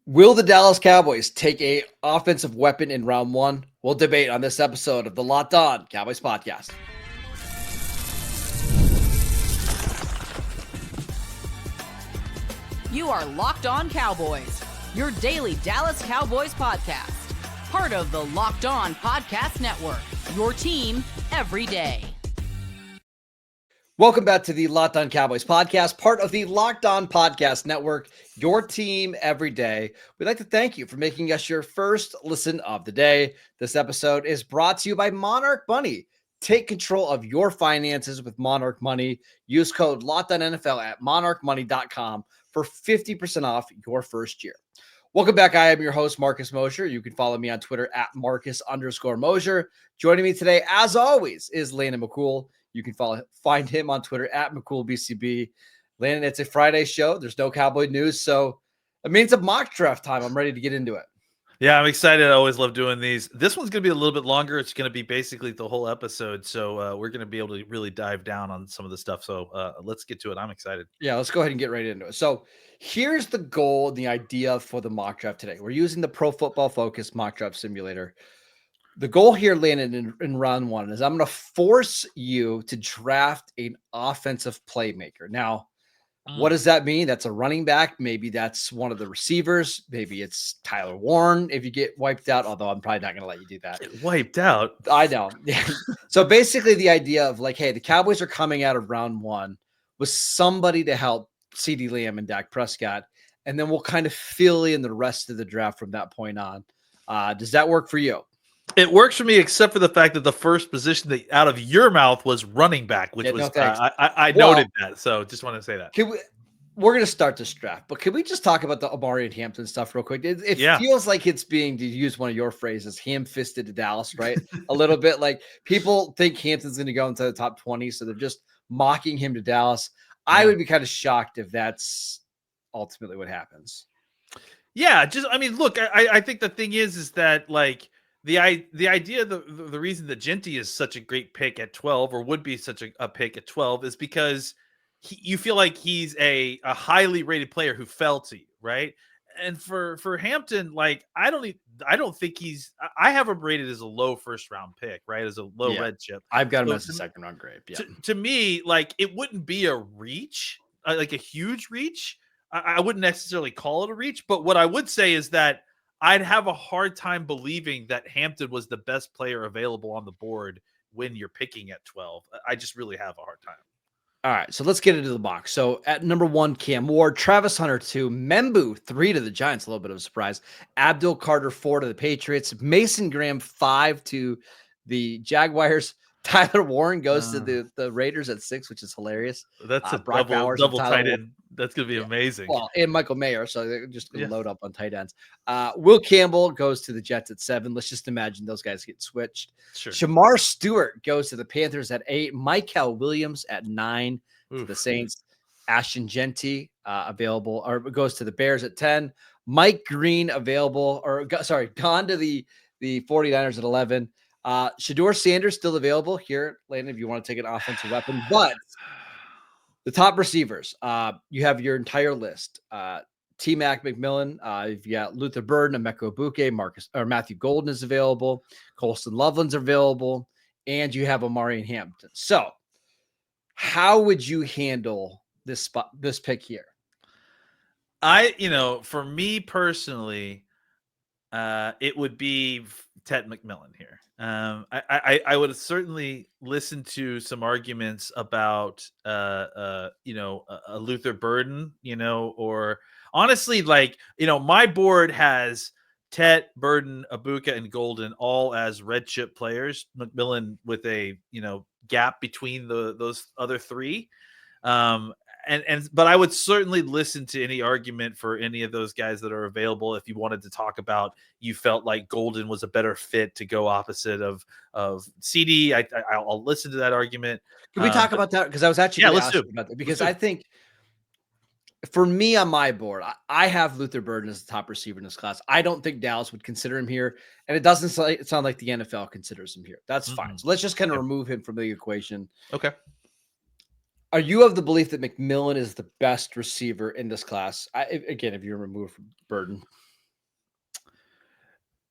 Will the Dallas Cowboys take a offensive weapon in round one? We'll debate on this episode of the Locked On Cowboys podcast. You are Locked On Cowboys, your daily Dallas Cowboys podcast. Part of the Locked On Podcast Network, your team every day. Welcome back to the Locked On Cowboys podcast, part of the Locked On Podcast Network, your team every day. We'd like to thank you for making us your first listen of the day. This episode is brought to you by Monarch Money. Take control of your finances with Monarch Money. Use code LOCKEDONNFL at monarchmoney.com for 50% off your first year. Welcome back. I am your host, Marcus Mosher. You can follow me on Twitter at Marcus_Mosher. Joining me today, as always, is Landon McCool. You can find him on Twitter at McCoolBCB. Landon, it's a Friday show. There's no Cowboy news, so it means a mock draft time. I'm ready to get into it. Yeah, I'm excited. I always love doing these. This one's going to be a little bit longer. It's going to be basically the whole episode, so we're going to be able to really dive down on some of the stuff. So let's get to it. I'm excited. Yeah, let's go ahead and get right into it. So here's the goal and the idea for the mock draft today. We're using the Pro Football Focus mock draft simulator. The goal here, Landon, in round one is I'm going to force you to draft an offensive playmaker. Now, what does that mean? That's a running back. Maybe that's one of the receivers. Maybe it's Tyler Warren if you get wiped out, although I'm probably not going to let you do that. Get wiped out? I know. So basically the idea of like, hey, the Cowboys are coming out of round one with somebody to help CeeDee Lamb and Dak Prescott, and then we'll kind of fill in the rest of the draft from that point on. Does that work for you? It works for me, except for the fact that the first position that out of your mouth was running back, which was I noted that. So just want to say that. We're going to start this draft, but can we just talk about the Amari and Hampton stuff real quick? It feels like it's being, to use one of your phrases, ham-fisted to Dallas, right? A little bit like people think Hampton's going to go into the top 20, so they're just mocking him to Dallas. Yeah. I would be kind of shocked if that's ultimately what happens. Yeah, look, I think the thing is that like, the idea, the reason that Genty is such a great pick at 12 or would be such a pick at 12 is because you feel like he's a highly rated player who fell to you, right? And for Hampton, like I don't think I have him rated as a low first round pick, right? As a low red chip. I've got him as a second round grade. Yeah. To me, like it wouldn't be a reach, like a huge reach. I wouldn't necessarily call it a reach, but what I would say is that I'd have a hard time believing that Hampton was the best player available on the board when you're picking at 12. I just really have a hard time. All right, so let's get into the box. So at number 1, Cam Ward, Travis Hunter 2, Membu 3 to the Giants, a little bit of a surprise. Abdul Carter 4 to the Patriots, Mason Graham 5 to the Jaguars. Tyler Warren goes to the Raiders at 6, which is hilarious. That's a double tight end. That's going to be amazing. Well, and Michael Mayer, so they're just going to load up on tight ends. Will Campbell goes to the Jets at 7. Let's just imagine those guys get switched. Sure. Shamar Stewart goes to the Panthers at 8. Michael Williams at 9 to the Saints. Ashton Genty available, or goes to the Bears at 10. Mike Green gone to the 49ers at 11. Shedeur Sanders still available here, Landon, if you want to take an offensive weapon. But the top receivers, you have your entire list. T-Mac McMillan, you've got Luther Burden, Emeka Egbuka, Matthew Golden is available. Colston Loveland's available. And you have Amari and Hampton. So how would you handle this pick here? For me personally, it would be Ted McMillan here. I would certainly listen to some arguments about, a Luther Burden, or honestly, like, my board has Tet, Burden, Egbuka, and Golden all as red chip players. McMillan with a, gap between those other three. But I would certainly listen to any argument for any of those guys that are available. If you wanted to talk about, you felt like Golden was a better fit to go opposite of CD, I'll listen to that argument. Can we talk about that? Because I was actually let's do about that, because I think for me on my board, I have Luther Burden as the top receiver in this class. I don't think Dallas would consider him here, and it doesn't sound like the NFL considers him here. That's fine. So let's just kind of remove him from the equation. Okay. Are you of the belief that McMillan is the best receiver in this class? Again, if you're removed from Burden.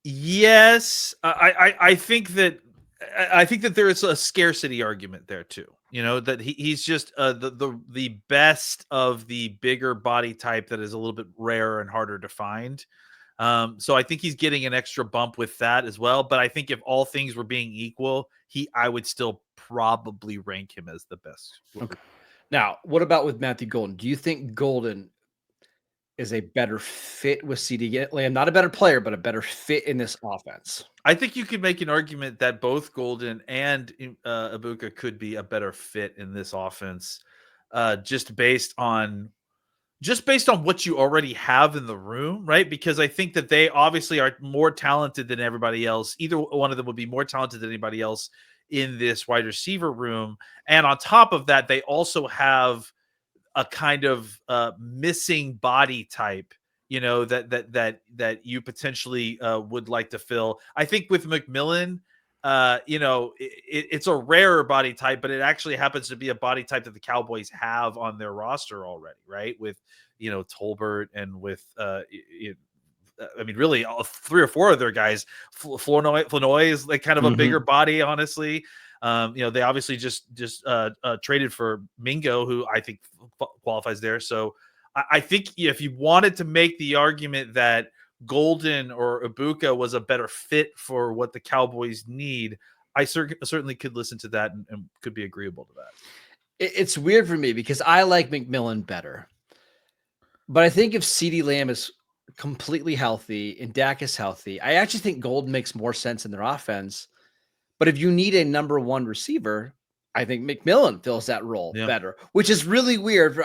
Yes, I think that there is a scarcity argument there too. That he's just the best of the bigger body type that is a little bit rarer and harder to find. So I think he's getting an extra bump with that as well. But I think if all things were being equal, I would still probably rank him as the best. Okay. Now, what about with Matthew Golden? Do you think Golden is a better fit with CD Lamb? Not a better player, but a better fit in this offense. I think you could make an argument that both Golden and Ibuka could be a better fit in this offense, just based on what you already have in the room, right? Because I think that they obviously are more talented than everybody else. Either one of them would be more talented than anybody else in this wide receiver room, and on top of that, they also have a kind of missing body type, that you potentially would like to fill. I think with McMillan, it's a rarer body type, but it actually happens to be a body type that the Cowboys have on their roster already, right? With Tolbert and with really all 3 or 4 of their guys. Flournoy is like kind of a bigger body, honestly. They obviously just traded for Mingo, who I think qualifies there. So I think if you wanted to make the argument that Golden or Ibuka was a better fit for what the Cowboys need, I certainly could listen to that and could be agreeable to that. It's weird for me because I like McMillan better. But I think if CeeDee Lamb is completely healthy and Dak is healthy, I actually think Golden makes more sense in their offense. But if you need a number 1 receiver, I think McMillan fills that role better, which is really weird.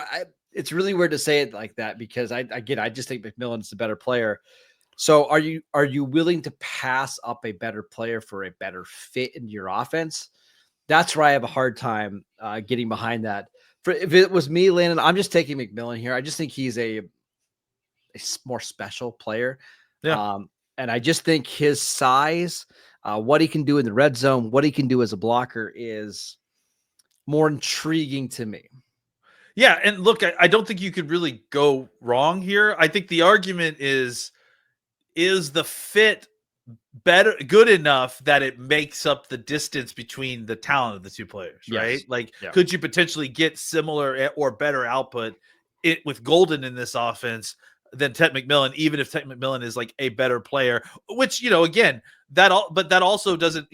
It's really weird to say it like that because I just think McMillan's the better player. So are you willing to pass up a better player for a better fit into your offense? That's where I have a hard time getting behind that. If it was me, Landon, I'm just taking McMillan here. I just think he's a more special player. Yeah. And I just think his size, what he can do in the red zone, what he can do as a blocker is more intriguing to me. Yeah, and look, I don't think you could really go wrong here. I think the argument is the fit good enough that it makes up the distance between the talent of the two players, right? Like, could you potentially get similar or better output with Golden in this offense than Ted McMillan, even if Ted McMillan is like a better player, which, again, that also doesn't,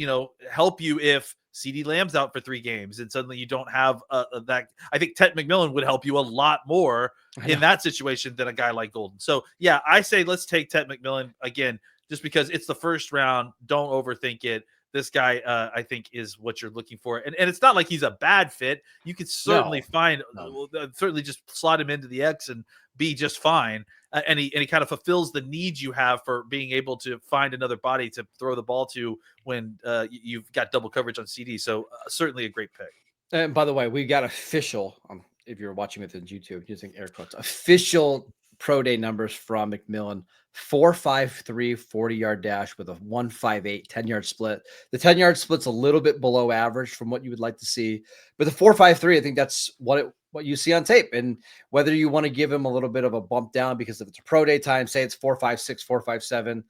help you if CeeDee Lamb's out for 3 games and suddenly you don't have that. I think Ted McMillan would help you a lot more in that situation than a guy like Golden. So yeah, I say let's take Ted McMillan again, just because it's the first round. Don't overthink it. This guy, I think, is what you're looking for. And it's not like he's a bad fit. You could certainly certainly just slot him into the X and be just fine. And he kind of fulfills the needs you have for being able to find another body to throw the ball to when you've got double coverage on CD. So certainly a great pick. And by the way, we got official, if you're watching with YouTube, using air quotes, official pro day numbers from McMillan: 4.53 40-yard dash with a 1.58 10-yard split. The 10-yard split's a little bit below average from what you would like to see, but the 4.53, I think that's what you see on tape. And whether you want to give him a little bit of a bump down because if it's a pro day time, say it's 4.56 4.57,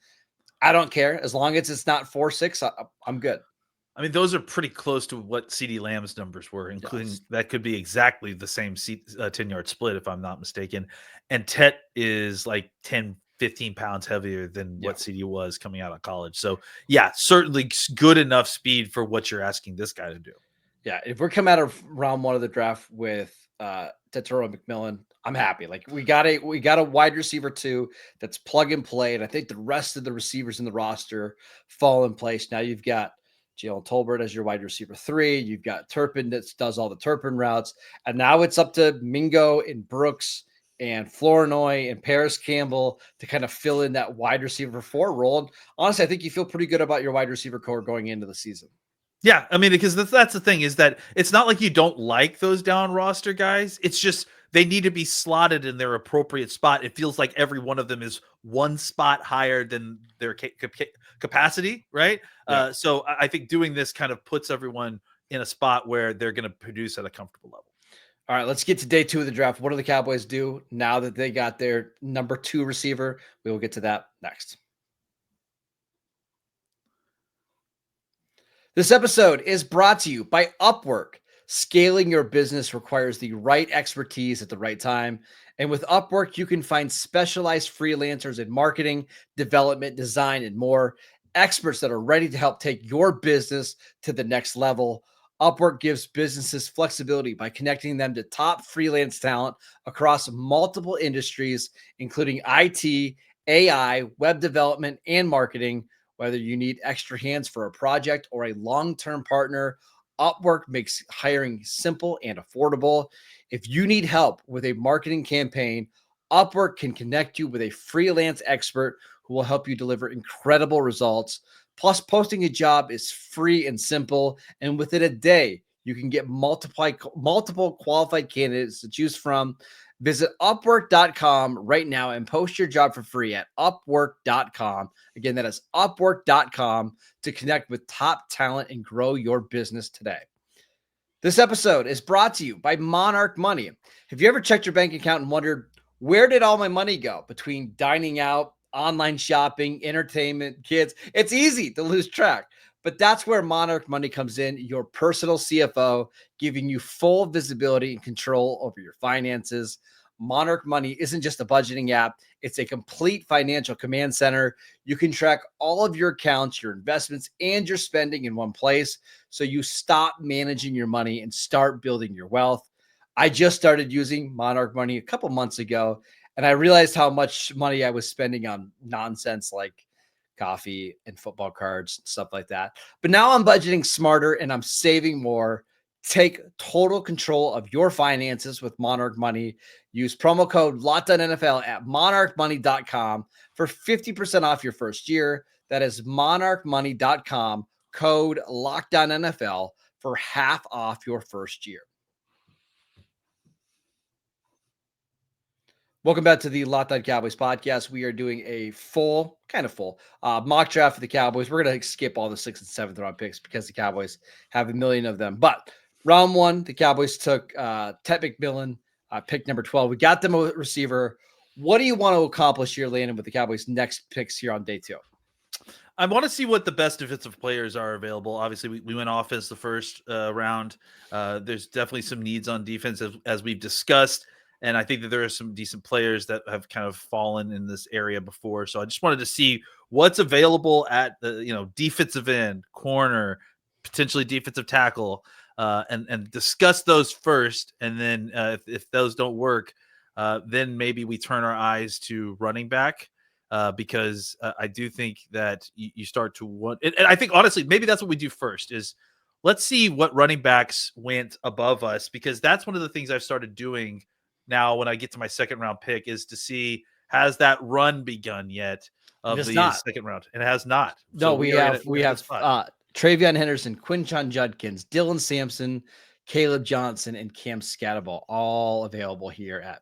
I don't care as long as it's not 4.6. I'm good. I mean, those are pretty close to what CeeDee Lamb's numbers were, including that could be exactly the same 10-yard split, if I'm not mistaken. And Tet is like 10, 15 pounds heavier than what CeeDee was coming out of college. So yeah, certainly good enough speed for what you're asking this guy to do. Yeah. If we're coming out of round 1 of the draft with Tetairoa McMillan, I'm happy. Like we got a wide receiver 2 that's plug and play. And I think the rest of the receivers in the roster fall in place. Now you've got Jalen Tolbert as your wide receiver 3. You've got Turpin that does all the Turpin routes. And now it's up to Mingo and Brooks and Flournoy and Paris Campbell to kind of fill in that wide receiver 4 role. And honestly, I think you feel pretty good about your wide receiver core going into the season. Yeah, I mean, because that's the thing, is that it's not like you don't like those down roster guys. It's just they need to be slotted in their appropriate spot. It feels like every one of them is one spot higher than their capacity, right? Yeah. So I think doing this kind of puts everyone in a spot where they're going to produce at a comfortable level. All right, let's get to day 2 of the draft. What do the Cowboys do now that they got their number 2 receiver? We will get to that next. This episode is brought to you by Upwork. Scaling your business requires the right expertise at the right time. And with Upwork, you can find specialized freelancers in marketing, development, design, and more. Experts that are ready to help take your business to the next level. Upwork gives businesses flexibility by connecting them to top freelance talent across multiple industries, including IT, AI, web development, and marketing. Whether you need extra hands for a project or a long-term partner, Upwork makes hiring simple and affordable. If you need help with a marketing campaign, Upwork can connect you with a freelance expert who will help you deliver incredible results. Plus, posting a job is free and simple, and within a day, you can get multiple qualified candidates to choose from. Visit upwork.com right now and post your job for free at upwork.com. Again, that is upwork.com to connect with top talent and grow your business today. This episode is brought to you by Monarch Money. Have you ever checked your bank account and wondered, where did all my money go between dining out, online shopping, entertainment, kids? It's easy to lose track, but that's where Monarch Money comes in, your personal CFO, giving you full visibility and control over your finances. Monarch Money isn't just a budgeting app, it's a complete financial command center. You can track all of your accounts, your investments, and your spending in one place, so you stop managing your money and start building your wealth. I just started using Monarch Money a couple months ago, and I realized how much money I was spending on nonsense like coffee and football cards, stuff like that. But now I'm budgeting smarter and I'm saving more. Take total control of your finances with Monarch Money. Use promo code LOCKEDONNFL at monarchmoney.com for 50% off your first year. That is monarchmoney.com, code LOCKEDONNFL for half off your first year. Welcome back to the Locked On Cowboys podcast. We are doing a full mock draft for the Cowboys. We're going to skip all the 6th and 7th round picks because the Cowboys have a million of them. But round one, the Cowboys took Ted McMillan, pick number 12. We got them a receiver. What do you want to accomplish here, Landon, with the Cowboys' next picks here on day 2? I want to see what the best defensive players are available. Obviously, we went offense the first round. There's definitely some needs on defense as we've discussed. And I think that there are some decent players that have kind of fallen in this area before. So I just wanted to see what's available at the defensive end, corner, potentially defensive tackle, and discuss those first. And then if those don't work, then maybe we turn our eyes to running back. Because I do think that you start to want, and I think honestly, maybe that's what we do first is let's see what running backs went above us, because that's one of the things I've started doing now when I get to my 2nd round pick is to see, has that run begun yet of the 2nd round? And it has not. No, so we have Travion Henderson, Quinshon Judkins, Dylan Sampson, Caleb Johnson, and Cam Scatterable all available here at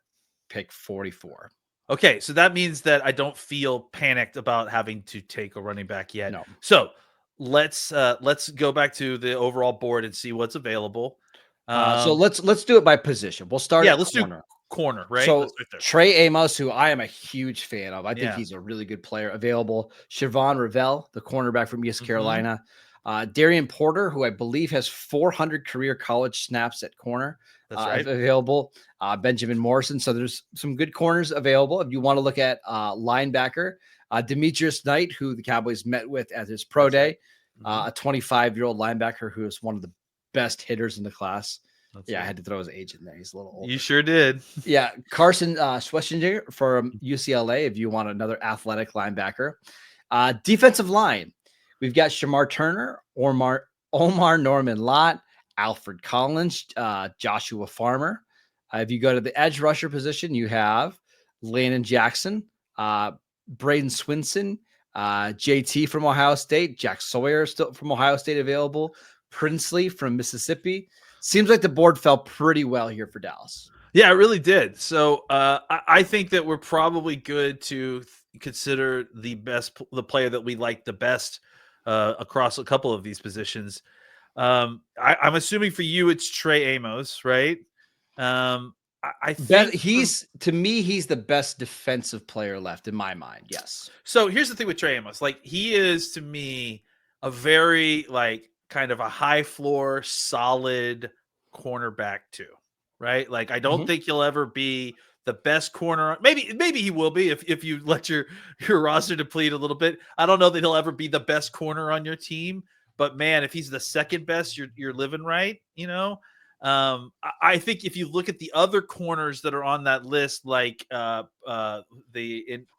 pick 44. Okay, so that means that I don't feel panicked about having to take a running back yet. No. So let's go back to the overall board and see what's available. So let's do it by position. We'll start. Yeah, let's do corner, right? So Trey Amos, who I am a huge fan of, I think he's a really good player. Available. Siobhan Ravel, the cornerback from East Carolina. Darian Porter, who I believe has 400 career college snaps at corner. That's right. Available. Benjamin Morrison. So there's some good corners available. If you want to look at linebacker, Demetrius Knight, who the Cowboys met with at his pro day, a 25-year-old linebacker who is one of the best hitters in the class. I had to throw his age in there. He's a little old. You sure did. Yeah. Carson Schwessinger from UCLA, if you want another athletic linebacker. Defensive line, we've got Shamar Turner, Omar Norman Lott, Alfred Collins, Joshua Farmer. If you go to the edge rusher position, you have Landon Jackson, Braden Swinson, JT from Ohio State, Jack Sawyer still from Ohio State available, Princely from Mississippi. Seems like the board fell pretty well here for Dallas. Yeah, it really did. So I think that we're probably good to consider the player that we like the best across a couple of these positions. I'm assuming for you it's Trey Amos, right? I think he's the best defensive player left in my mind. Yes. So here's the thing with Trey Amos. Like, he is to me a very kind of a high floor, solid cornerback too, right? Like I don't think he'll ever be the best corner. Maybe he will be if you let your roster deplete a little bit. I don't know that he'll ever be the best corner on your team, but man, if he's the second best, you're living right, you know. I think if you look at the other corners that are on that list, like the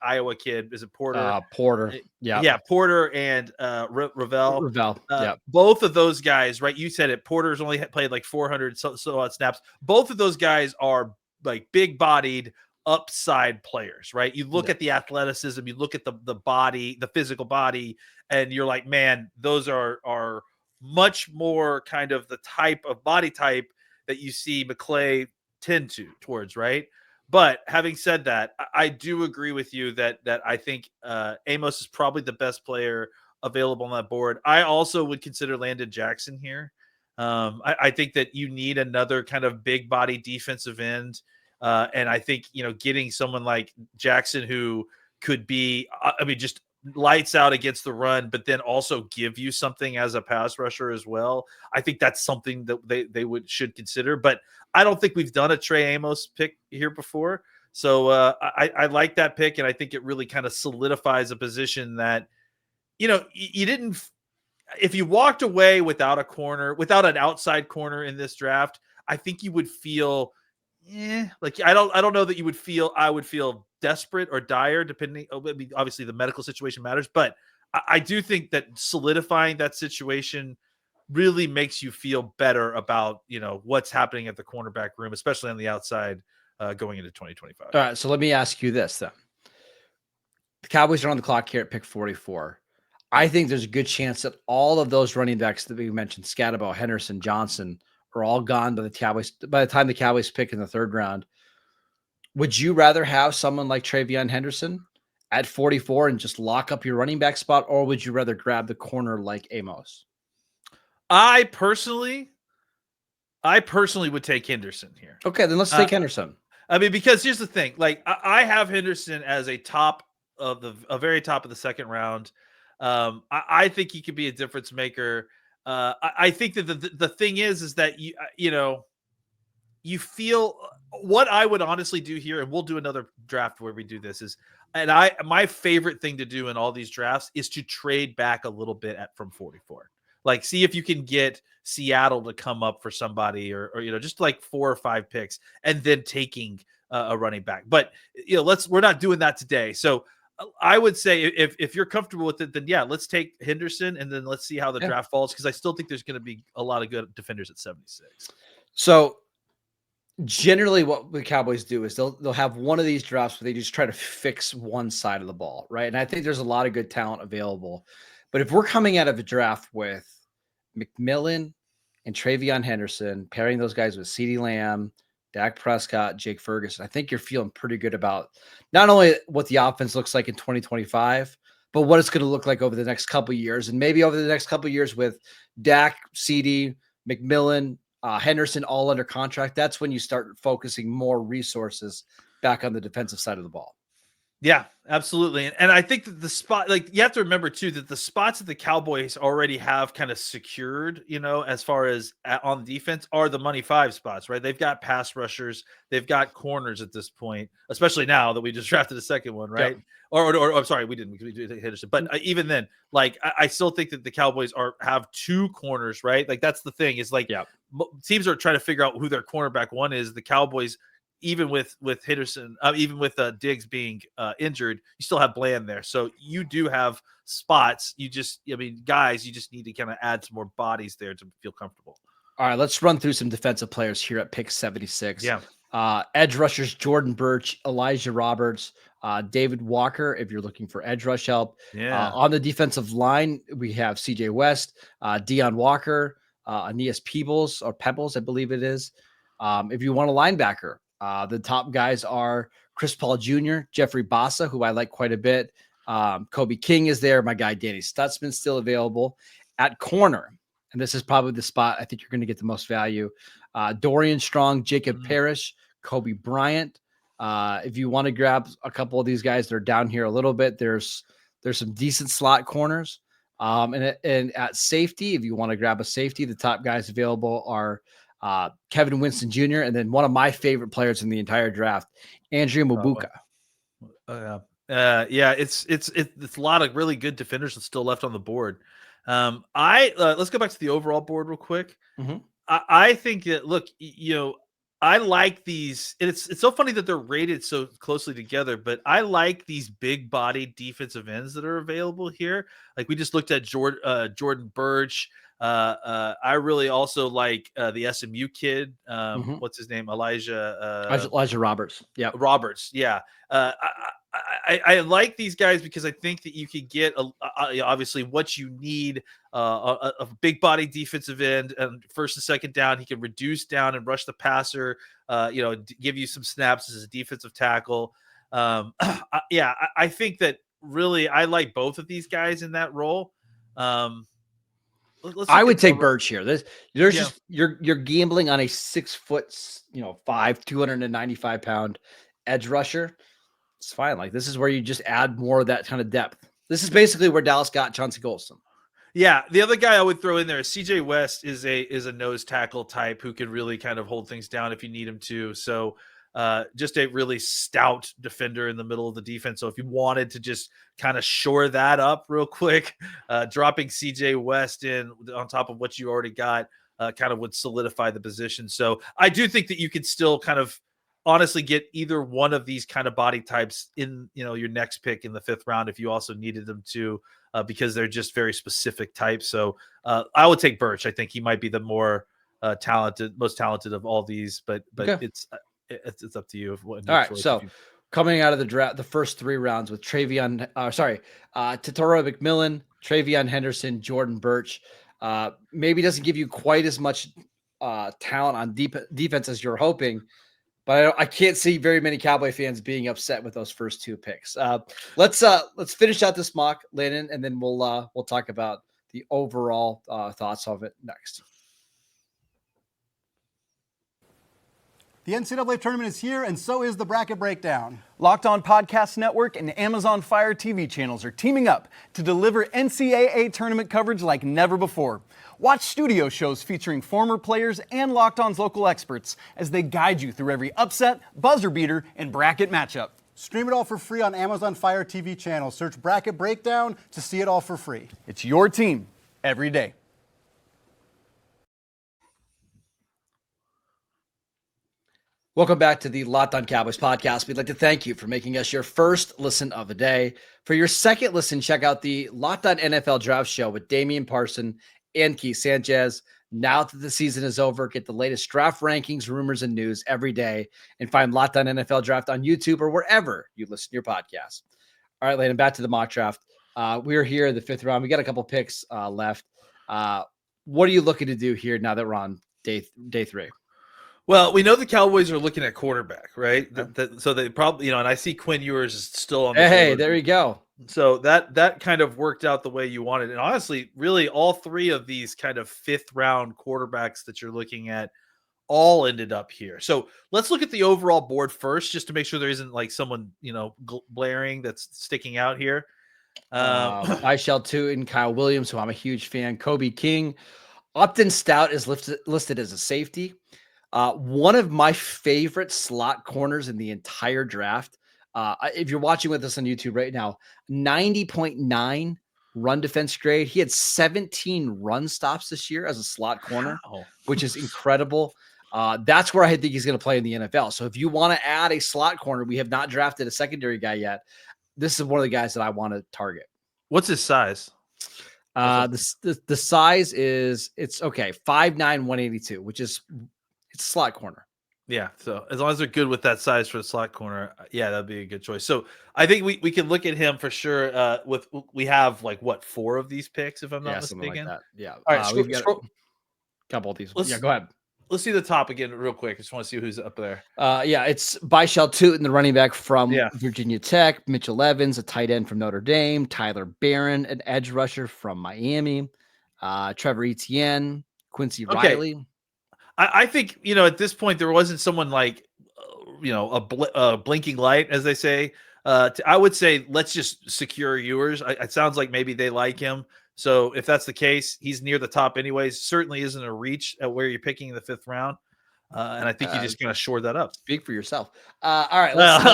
Iowa kid, is it Porter? Porter, Yeah, Porter and Ravel. Ravel, Both of those guys, right? You said it. Porter's only played like 400 so odd snaps. Both of those guys are like big-bodied upside players, right? You look at the athleticism, you look at the body, the physical body, and you're like, man, those are much more kind of the type of body type that you see McClay tend towards, right? But having said that, I do agree with you that I think Amos is probably the best player available on that board. I also would consider Landon Jackson here. I think that you need another kind of big body defensive end. And I think, getting someone like Jackson who could be, just lights out against the run, but then also give you something as a pass rusher as well. I think that's something that they should consider. But I don't think we've done a Trey Amos pick here before. So I like that pick, and I think it really kind of solidifies a position that, you didn't – if you walked away without a corner, without an outside corner in this draft, I think you would feel – like I don't know that you would feel – I would feel desperate or dire, depending. Obviously, the medical situation matters, but I do think that solidifying that situation really makes you feel better about what's happening at the cornerback room, especially on the outside going into 2025. All right, so let me ask you this then: the Cowboys are on the clock here at pick 44. I think there's a good chance that all of those running backs that we mentioned, Scatterbo, Henderson, Johnson, are all gone by the Cowboys. By the time the Cowboys pick in the third round. Would you rather have someone like Travion Henderson at 44 and just lock up your running back spot, or would you rather grab the corner like Amos? I personally would take Henderson here. Okay, then let's take Henderson. Because here's the thing: like I have Henderson as a very top of the second round. I think he could be a difference maker. I think that the thing is that you feel what I would honestly do here, and we'll do another draft where we do this my favorite thing to do in all these drafts is to trade back a little bit from 44. Like, see if you can get Seattle to come up for somebody or just like 4 or 5 picks and then taking a running back. But we're not doing that today. So I would say if you're comfortable with it, then let's take Henderson and then let's see how the draft falls, because I still think there's going to be a lot of good defenders at 76. So generally what the Cowboys do is they'll have one of these drafts where they just try to fix one side of the ball, right? And I think there's a lot of good talent available. But if we're coming out of a draft with McMillan and Travion Henderson, pairing those guys with CeeDee Lamb, Dak Prescott, Jake Ferguson, I think you're feeling pretty good about not only what the offense looks like in 2025, but what it's going to look like over the next couple of years. And maybe over the next couple of years with Dak, CeeDee, McMillan, Henderson all under contract, that's when you start focusing more resources back on the defensive side of the ball. Yeah, absolutely. And I think that the spot, like, you have to remember too, that the spots that the Cowboys already have kind of secured, as far as on defense, are the money 5 spots, right? They've got pass rushers, they've got corners at this point, especially now that we just drafted a second one, right? Yep. Or I'm sorry, we didn't Henderson, but even then, like, I still think that the Cowboys have 2 corners, right? Like, that's the thing, is like, teams are trying to figure out who their cornerback one is. The Cowboys, even with Henderson, even with Diggs being injured, you still have Bland there. So you do have spots. Guys, you just need to kind of add some more bodies there to feel comfortable. All right, let's run through some defensive players here at pick 76. Yeah. Edge rushers, Jordan Birch, Elijah Roberts, David Walker, if you're looking for edge rush help. Yeah. On the defensive line, we have CJ West, Deion Walker, Aeneas Pebbles, I believe it is. If you want a linebacker, the top guys are Chris Paul Jr., Jeffrey Bassa, who I like quite a bit. Kobe King is there. My guy Danny Stutzman's still available. At corner, and this is probably the spot I think you're going to get the most value, Dorian Strong, Jacob Parrish, Kobe Bryant. If you want to grab a couple of these guys that are down here a little bit, there's some decent slot corners. And at safety, if you want to grab a safety, the top guys available are Kevin Winston Jr. and then one of my favorite players in the entire draft, Andrew Mabuka. Yeah, it's a lot of really good defenders that's still left on the board. Let's go back to the overall board real quick. Mm-hmm. I think that, look, I like these. And it's so funny that they're rated so closely together, but I like these big bodied defensive ends that are available here. Like we just looked at Jordan Birch. I really also like the SMU kid. What's his name? Elijah Roberts. Yeah, Roberts. Yeah. I like these guys because I think that you could get obviously what you need, a big body defensive end, and first and second down, he can reduce down and rush the passer, give you some snaps as a defensive tackle. I think that really I like both of these guys in that role. I would take Birch here. Just you're gambling on a 6 foot, 5, 295 pound edge rusher. It's fine. Like this is where you just add more of that kind of depth. This is basically where Dallas got Chauncey Golston. Yeah, the other guy I would throw in there is CJ West is a nose tackle type who can really kind of hold things down if you need him to. So just a really stout defender in the middle of the defense. So if you wanted to just kind of shore that up real quick, dropping CJ West in on top of what you already got kind of would solidify the position. So I do think that you could still kind of honestly get either one of these kind of body types in your next pick in the 5th round if you also needed them to, because they're just very specific types. So I would take Birch. I think he might be the more most talented of all these, but okay. It's up to you. All right. So coming out of the draft, the first 3 rounds with Tetairoa McMillan, Travion Henderson, Jordan Birch, maybe doesn't give you quite as much talent on defense as you're hoping. But I can't see very many Cowboy fans being upset with those first 2 picks. Let's finish out this mock, Landon, and then we'll talk about the overall thoughts of it next. The NCAA tournament is here, and so is the bracket breakdown. Locked On Podcast Network and Amazon Fire TV channels are teaming up to deliver NCAA tournament coverage like never before. Watch studio shows featuring former players and Locked On's local experts as they guide you through every upset, buzzer beater, and bracket matchup. Stream it all for free on Amazon Fire TV channel. Search Bracket Breakdown to see it all for free. It's your team every day. Welcome back to the Locked On Cowboys podcast. We'd like to thank you for making us your first listen of the day. For your second listen, check out the Locked On NFL Draft Show with Damian Parson and Keith Sanchez. Now that the season is over, get the latest draft rankings, rumors, and news every day, and find Locked On NFL Draft on YouTube or wherever you listen to your podcast. All right, Landon, back to the mock draft. We're here in the 5th round. We got a couple picks left. What are you looking to do here now that we're on day 3? Well, we know the Cowboys are looking at quarterback, right? So they probably, and I see Quinn Ewers is still on the Hey, board. there you go. So that kind of worked out the way you wanted. And honestly, really all 3 of these kind of 5th round quarterbacks that you're looking at all ended up here. So let's look at the overall board first, just to make sure there isn't like someone, blaring that's sticking out here. I shall too, and Kyle Williams, who I'm a huge fan. Kobe King. Upton Stout is listed as a safety. One of my favorite slot corners in the entire draft. If you're watching with us on YouTube right now, 90.9 run defense grade. He had 17 run stops this year as a slot corner, which is incredible. That's where I think he's going to play in the NFL. So if you want to add a slot corner, we have not drafted a secondary guy yet. This is one of the guys that I want to target. What's his size? The size is 5'9", 182, which is it's a slot corner. Yeah, so as long as they're good with that size for the slot corner, that'd be a good choice. So I think we can look at him for sure. We have 4 of these picks, if I'm not mistaken. Like that. Yeah. All right, we've got a couple of these. Go ahead. Let's see the top again real quick. I just want to see who's up there. It's Byshell Tootin, the running back from Virginia Tech, Mitchell Evans, a tight end from Notre Dame, Tyler Barron, an edge rusher from Miami, Trevor Etienne, Quincy Riley. I think, at this point, there wasn't someone like, a blinking light, as they say. I would say, let's just secure Ewers. It sounds like maybe they like him. So if that's the case, he's near the top anyways. Certainly isn't a reach at where you're picking in the 5th round. And I think you just kind of shored that up. Speak for yourself. All right, let's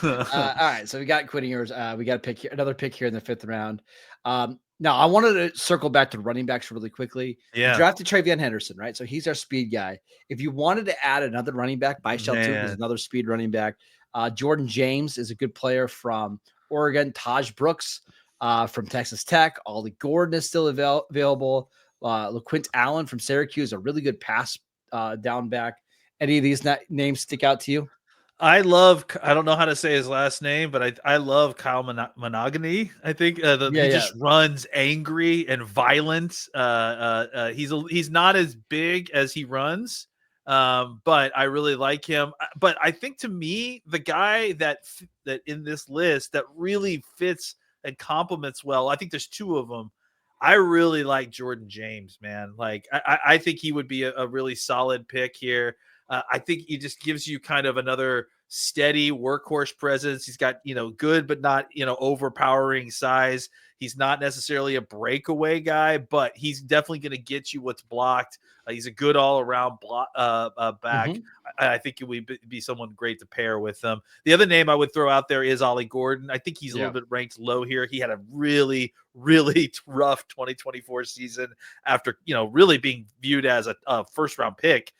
all right, so we got Quinn Ewers. We got a pick here, another pick here in the 5th round. Now I wanted to circle back to running backs really quickly. Yeah. We drafted Travion Henderson, right? So he's our speed guy. If you wanted to add another running back, Bishal Tuke is another speed running back. Jordan James is a good player from Oregon. Taj Brooks from Texas Tech. Ollie Gordon is still available. LaQuint Allen from Syracuse, a really good pass down back. Any of these names stick out to you? I don't know how to say his last name, but I love Kyle Monogany. I think he just runs angry and violent. He's not as big as he runs, but I really like him. But I think to me, the guy that in this list that really fits and complements well, I think there's 2 of them. I really like Jordan James, man. Like I think he would be a really solid pick here. I think he just gives you kind of another steady workhorse presence. He's got, good, but not, overpowering size. He's not necessarily a breakaway guy, but he's definitely going to get you what's blocked. He's a good all-around back. Mm-hmm. I think it would be someone great to pair with them. The other name I would throw out there is Ollie Gordon. I think he's a little bit ranked low here. He had a really, really rough 2024 season after, really being viewed as a first-round pick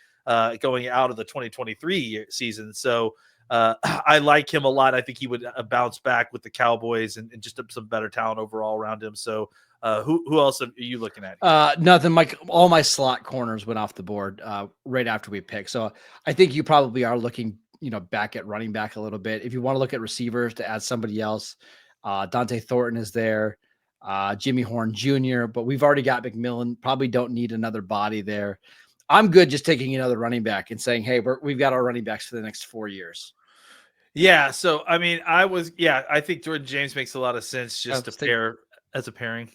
going out of the 2023 season. So I like him a lot. I think he would bounce back with the Cowboys and just some better talent overall around him. So who else are you looking at? Nothing. Mike, all my slot corners went off the board right after we picked. So I think you probably are looking, back at running back a little bit. If you want to look at receivers to add somebody else, Dante Thornton is there, Jimmy Horn Jr., but we've already got McMillan. Probably don't need another body there. I'm good just taking another running back and saying, hey, we've got our running backs for the next 4 years. Yeah. So, I mean, I think Jordan James makes a lot of sense just to pair as a pairing.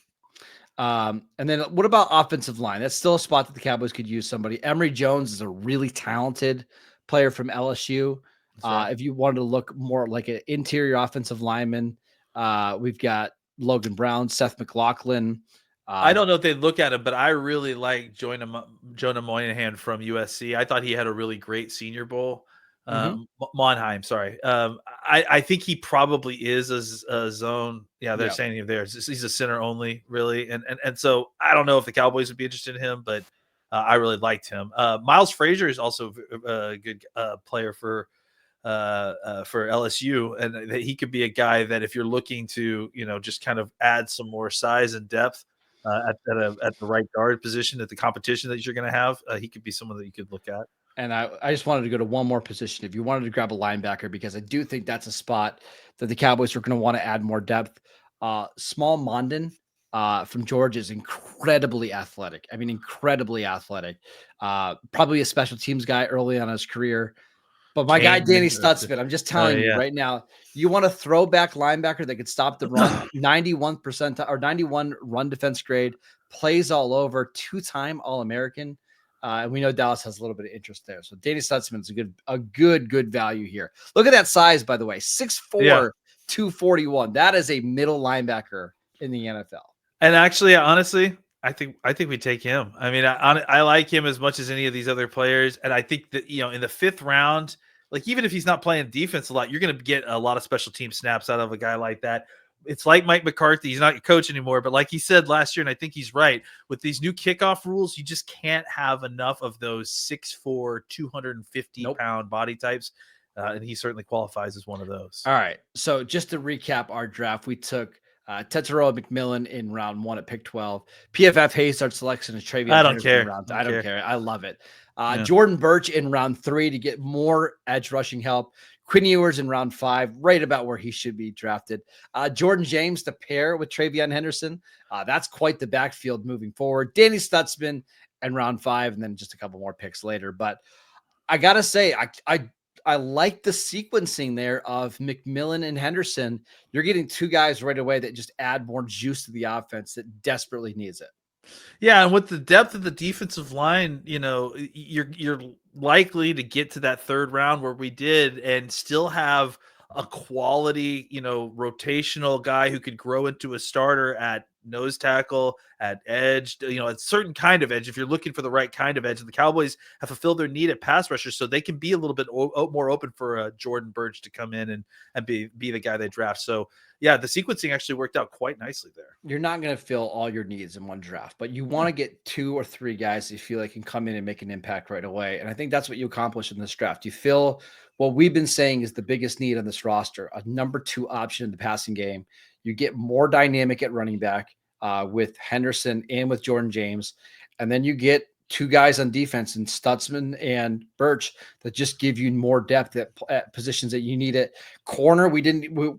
And then what about offensive line? That's still a spot that the Cowboys could use somebody. Emory Jones is a really talented player from LSU. Right. If you wanted to look more like an interior offensive lineman, we've got Logan Brown, Seth McLaughlin. I don't know if they look at him, but I really like Jonah Moynihan from USC. I thought he had a really great Senior Bowl. Monheim, sorry. I think he probably is a zone. Yeah, they're saying him there. He's a center only, really. And so I don't know if the Cowboys would be interested in him, but I really liked him. Miles Frazier is also a good player for LSU, and he could be a guy that if you're looking to, just kind of add some more size and depth at the right guard position at the competition that you're going to have, he could be someone that you could look at. And I just wanted to go to one more position. If you wanted to grab a linebacker, because I do think that's a spot that the Cowboys are going to want to add more depth. Small Mondon from Georgia is incredibly athletic. I mean, incredibly athletic. Probably a special teams guy early on in his career. But my guy, Danny Stutzman, I'm just telling you right now, you want a throwback linebacker that could stop the run, 91% or 91 run defense grade, plays all over, 2-time All-American. And we know Dallas has a little bit of interest there. So Danny Stutzman is a good value here. Look at that size, by the way, 6'4", 241. That is a middle linebacker in the NFL. And actually, honestly, I think we take him. I mean, I like him as much as any of these other players. And I think that, in the 5th round, like even if he's not playing defense a lot, you're going to get a lot of special team snaps out of a guy like that. It's like Mike McCarthy. He's not your coach anymore, but like he said last year, and I think he's right, with these new kickoff rules, you just can't have enough of those 6'4", 250-pound body types. And he certainly qualifies as one of those. All right. So just to recap our draft, we took Tetsuo McMillan in round 1 at pick 12. PFF Hayes our selection is Travion. I don't care. I don't care. I love it. Jordan Birch in round 3 to get more edge rushing help. Quinn Ewers in round 5, right about where he should be drafted. Jordan James to pair with Travion Henderson. That's quite the backfield moving forward. Danny Stutzman in round 5, and then just a couple more picks later. But I got to say, I like the sequencing there of McMillan and Henderson. You're getting 2 guys right away that just add more juice to the offense that desperately needs it. Yeah, and with the depth of the defensive line, you're likely to get to that 3rd round where we did and still have a quality, rotational guy who could grow into a starter at nose tackle, at edge, a certain kind of edge. If you're looking for the right kind of edge, and the Cowboys have fulfilled their need at pass rusher, so they can be a little bit more open for Jordan Burch to come in and be the guy they draft. So yeah, the sequencing actually worked out quite nicely there. You're not going to fill all your needs in one draft, but you want to get 2 or 3 guys you feel like can come in and make an impact right away. And I think that's what you accomplish in this draft. You fill what we've been saying is the biggest need on this roster, a number 2 option in the passing game. You get more dynamic at running back with Henderson and with Jordan James. And then you get 2 guys on defense in Stutzman and Burch that just give you more depth at positions that you need it. Corner, we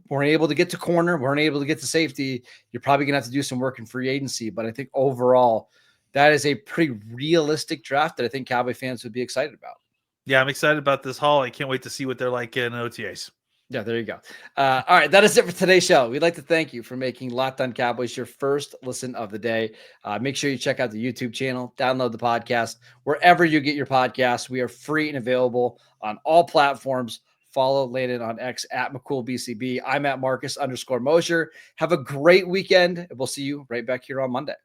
weren't able to get to corner, weren't able to get to safety. You're probably gonna have to do some work in free agency, but I think overall that is a pretty realistic draft that I think Cowboy fans would be excited about. Yeah, I'm excited about this haul. I can't wait to see what they're like in OTAs. Yeah, there you go. All right, that is it for today's show. We'd like to thank you for making Locked On Cowboys your first listen of the day. Make sure you check out the YouTube channel, download the podcast, wherever you get your podcasts. We are free and available on all platforms. Follow Landon on X at McCoolBCB. I'm at Marcus_Mosher. Have a great weekend, and we'll see you right back here on Monday.